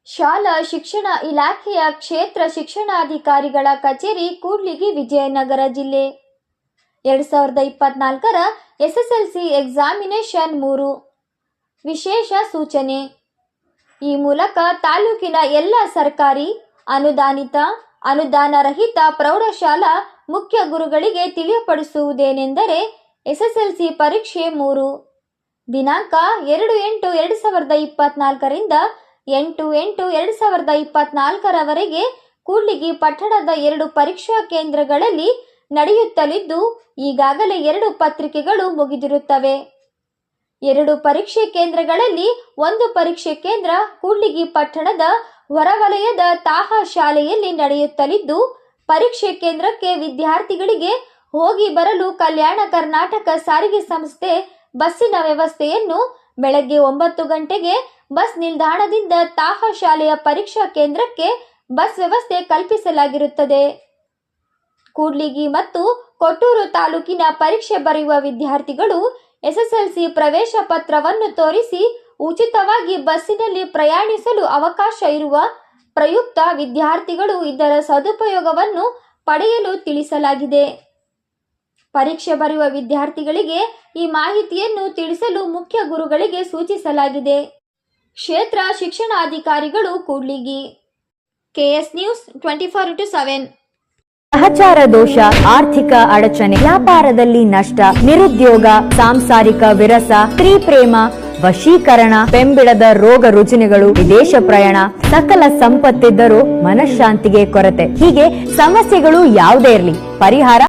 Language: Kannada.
ಶಾಲಾ ಶಿಕ್ಷಣ ಇಲಾಖೆಯ ಕ್ಷೇತ್ರ ಶಿಕ್ಷಣಾಧಿಕಾರಿಗಳ ಕಚೇರಿ ಕೂಡ್ಲಿಗಿ ವಿಜಯನಗರ ಜಿಲ್ಲೆ 2024ರ ಎಸ್ಎಸ್ಎಲ್ಸಿ ಎಕ್ಸಾಮಿನೇಷನ್ 3 ವಿಶೇಷ ಸೂಚನೆ. ಈ ಮೂಲಕ ತಾಲೂಕಿನ ಎಲ್ಲ ಸರ್ಕಾರಿ, ಅನುದಾನಿತ, ಅನುದಾನ ರಹಿತ ಪ್ರೌಢಶಾಲಾ ಮುಖ್ಯ ಗುರುಗಳಿಗೆ ತಿಳಿಯಪಡಿಸುವುದೇನೆಂದರೆ ಎಸ್ಎಸ್ಎಲ್ಸಿ ಪರೀಕ್ಷೆ 3 ದಿನಾಂಕ 2/8/2024ರಿಂದ 8/8/2024ರವರೆಗೆ ಕೂಡ್ಲಿಗಿ ಪಟ್ಟಣದ 2 ಪರೀಕ್ಷಾ ಕೇಂದ್ರಗಳಲ್ಲಿ ನಡೆಯುತ್ತಲಿದ್ದು, ಈಗಾಗಲೇ 2 ಪತ್ರಿಕೆಗಳು ಮುಗಿದಿರುತ್ತವೆ. 2 ಪರೀಕ್ಷೆ ಕೇಂದ್ರಗಳಲ್ಲಿ 1 ಪರೀಕ್ಷೆ ಕೇಂದ್ರ ಕೂಡ್ಲಿಗಿ ಪಟ್ಟಣದ ಹೊರವಲಯದ ತಾಹಾ ಶಾಲೆಯಲ್ಲಿ ನಡೆಯುತ್ತಲಿದ್ದು, ಪರೀಕ್ಷೆ ಕೇಂದ್ರಕ್ಕೆ ವಿದ್ಯಾರ್ಥಿಗಳಿಗೆ ಹೋಗಿ ಬರಲು ಕಲ್ಯಾಣ ಕರ್ನಾಟಕ ಸಾರಿಗೆ ಸಂಸ್ಥೆ ಬಸ್ಸಿನ ವ್ಯವಸ್ಥೆಯನ್ನು ಬೆಳಗ್ಗೆ 9 ಗಂಟೆಗೆ ಬಸ್ ನಿಲ್ದಾಣದಿಂದ ತಾಹಾ ಶಾಲೆಯ ಪರೀಕ್ಷಾ ಕೇಂದ್ರಕ್ಕೆ ಬಸ್ ವ್ಯವಸ್ಥೆ ಕಲ್ಪಿಸಲಾಗಿರುತ್ತದೆ. ಕೂಡ್ಲಿಗಿ ಮತ್ತು ಕೊಟ್ಟೂರು ತಾಲೂಕಿನ ಪರೀಕ್ಷೆ ಬರೆಯುವ ವಿದ್ಯಾರ್ಥಿಗಳು ಎಸ್ಎಸ್ಎಲ್ಸಿ ಪ್ರವೇಶ ಪತ್ರವನ್ನು ತೋರಿಸಿ ಉಚಿತವಾಗಿ ಬಸ್ಸಿನಲ್ಲಿ ಪ್ರಯಾಣಿಸಲು ಅವಕಾಶ ಇರುವ ಪ್ರಯುಕ್ತ ವಿದ್ಯಾರ್ಥಿಗಳು ಇದರ ಸದುಪಯೋಗವನ್ನು ಪಡೆಯಲು ತಿಳಿಸಲಾಗಿದೆ. ಪರೀಕ್ಷೆ ಬರೆಯುವ ವಿದ್ಯಾರ್ಥಿಗಳಿಗೆ ಈ ಮಾಹಿತಿಯನ್ನು ತಿಳಿಸಲು ಮುಖ್ಯ ಗುರುಗಳಿಗೆ ಸೂಚಿಸಲಾಗಿದೆ. ಕ್ಷೇತ್ರ ಶಿಕ್ಷಣಾಧಿಕಾರಿಗಳು ಕೂಡ್ಲಿಗಿ. KS news 24/7. ಸಹಚಾರ ದೋಷ, ಆರ್ಥಿಕ ಅಡಚಣೆ, ವ್ಯಾಪಾರದಲ್ಲಿ ನಷ್ಟ, ನಿರುದ್ಯೋಗ, ಸಾಂಸಾರಿಕ ವಿರಸ, ಸ್ತ್ರೀ ಪ್ರೇಮ, ವಶೀಕರಣ, ಬೆಂಬಿಡದ ರೋಗ ರುಜಿನಗಳು, ವಿದೇಶ ಪ್ರಯಾಣ, ಸಕಲ ಸಂಪತ್ತಿದ್ದರೂ ಮನಃಶಾಂತಿಗೆ ಕೊರತೆ, ಹೀಗೆ ಸಮಸ್ಯೆಗಳು ಯಾವುದೇ ಇರಲಿ ಪರಿಹಾರ